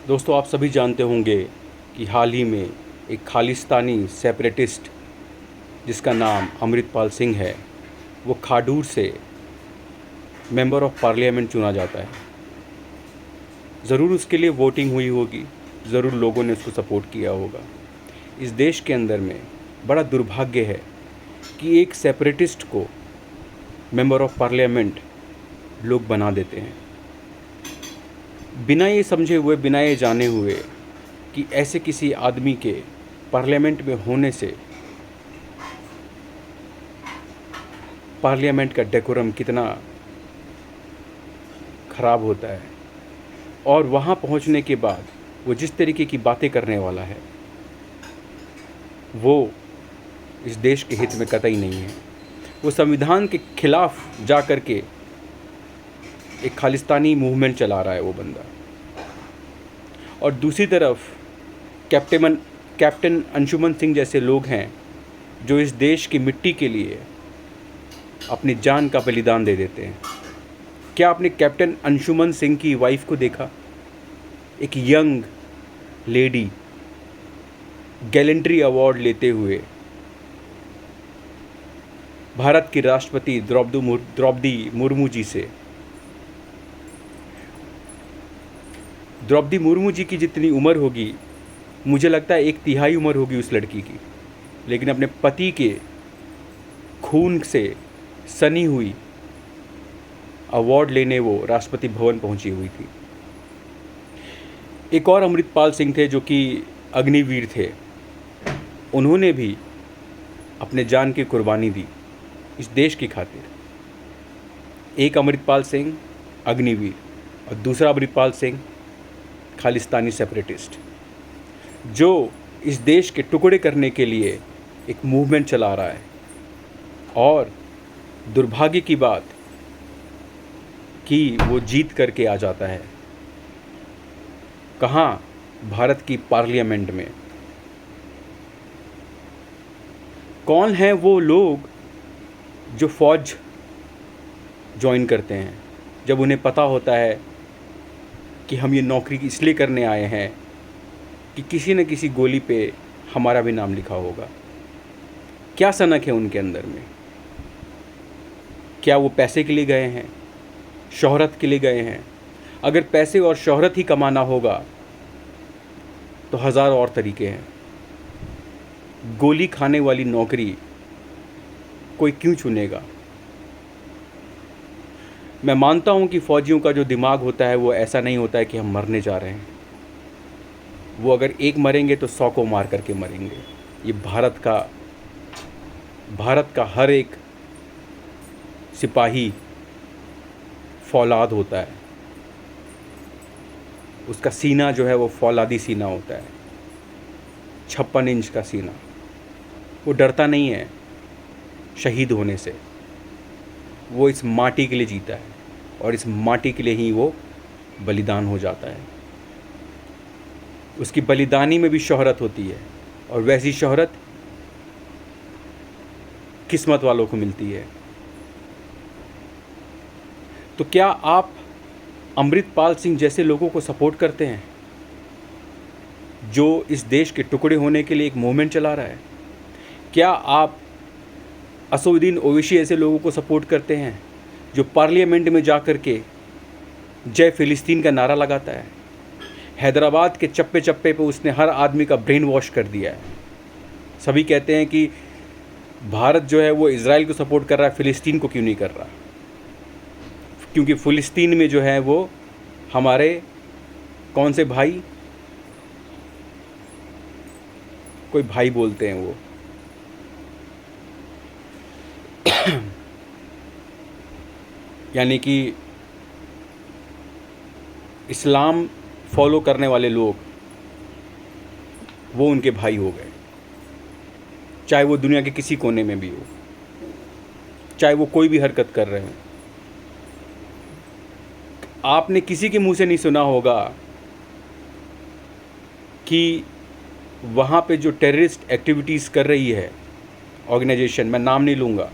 दोस्तों, आप सभी जानते होंगे कि हाल ही में एक खालिस्तानी सेपरेटिस्ट जिसका नाम अमृतपाल सिंह है, वो खाडूर से मेंबर ऑफ पार्लियामेंट चुना जाता है। ज़रूर उसके लिए वोटिंग हुई होगी, ज़रूर लोगों ने उसको सपोर्ट किया होगा। इस देश के अंदर में बड़ा दुर्भाग्य है कि एक सेपरेटिस्ट को मेंबर ऑफ पार्लियामेंट लोग बना देते हैं, बिना ये समझे हुए, बिना ये जाने हुए कि ऐसे किसी आदमी के पार्लियामेंट में होने से पार्लियामेंट का डेकोरम कितना ख़राब होता है। और वहाँ पहुँचने के बाद वो जिस तरीके की बातें करने वाला है, वो इस देश के हित में कतई नहीं है। वो संविधान के खिलाफ जा कर के एक खालिस्तानी मूवमेंट चला रहा है वो बंदा। और दूसरी तरफ कैप्टन अंशुमन सिंह जैसे लोग हैं जो इस देश की मिट्टी के लिए अपनी जान का बलिदान दे देते हैं। क्या आपने कैप्टन अंशुमन सिंह की वाइफ को देखा? एक यंग लेडी गैलेंट्री अवार्ड लेते हुए भारत की राष्ट्रपति द्रौपदी मुर्मू जी से, द्रौपदी मुर्मू जी की जितनी उम्र होगी, मुझे लगता है 1/3 उम्र होगी उस लड़की की, लेकिन अपने पति के खून से सनी हुई अवार्ड लेने वो राष्ट्रपति भवन पहुंची हुई थी। एक और अमृतपाल सिंह थे जो कि अग्निवीर थे। उन्होंने भी अपने जान की कुर्बानी दी इस देश की खातिर। एक अमृतपाल सिंह अग्निवीर और दूसरा अमृतपाल सिंह खालिस्तानी सेपरेटिस्ट, जो इस देश के टुकड़े करने के लिए एक मूवमेंट चला रहा है। और दुर्भाग्य की बात कि वो जीत करके आ जाता है। कहाँ? भारत की पार्लियामेंट में। कौन हैं वो लोग जो फ़ौज ज्वाइन करते हैं जब उन्हें पता होता है कि हम ये नौकरी इसलिए करने आए हैं कि किसी न किसी गोली पे हमारा भी नाम लिखा होगा? क्या सनक है उनके अंदर में? क्या वो पैसे के लिए गए हैं, शोहरत के लिए गए हैं? अगर पैसे और शोहरत ही कमाना होगा तो हज़ार और तरीके हैं। गोली खाने वाली नौकरी कोई क्यों चुनेगा? मैं मानता हूं कि फ़ौजियों का जो दिमाग होता है वो ऐसा नहीं होता है कि हम मरने जा रहे हैं। वो अगर एक मरेंगे तो 100 को मार करके मरेंगे। ये भारत का हर एक सिपाही फौलाद होता है। उसका सीना जो है वो फौलादी सीना होता है, 56 इंच का सीना। वो डरता नहीं है शहीद होने से। वो इस माटी के लिए जीता है और इस माटी के लिए ही वो बलिदान हो जाता है। उसकी बलिदानी में भी शोहरत होती है, और वैसी शोहरत किस्मत वालों को मिलती है। तो क्या आप अमृतपाल सिंह जैसे लोगों को सपोर्ट करते हैं जो इस देश के टुकड़े होने के लिए एक मूवमेंट चला रहा है? क्या आप असदुद्दीन ओवैसी ऐसे लोगों को सपोर्ट करते हैं जो पार्लियामेंट में जा कर के जय फ़िलिस्तीन का नारा लगाता है? हैदराबाद के चप्पे चप्पे पे उसने हर आदमी का ब्रेन वॉश कर दिया है। सभी कहते हैं कि भारत जो है वो इज़राइल को सपोर्ट कर रहा है, फ़िलिस्तीन को क्यों नहीं कर रहा? क्योंकि फ़िलिस्तीन में जो है वो हमारे कौन से भाई, कोई भाई बोलते हैं वो यानी कि इस्लाम फॉलो करने वाले लोग, वो उनके भाई हो गए, चाहे वो दुनिया के किसी कोने में भी हो, चाहे वो कोई भी हरकत कर रहे हो। आपने किसी के मुंह से नहीं सुना होगा कि वहाँ पे जो टेररिस्ट एक्टिविटीज़ कर रही है ऑर्गेनाइजेशन, मैं नाम नहीं लूँगा,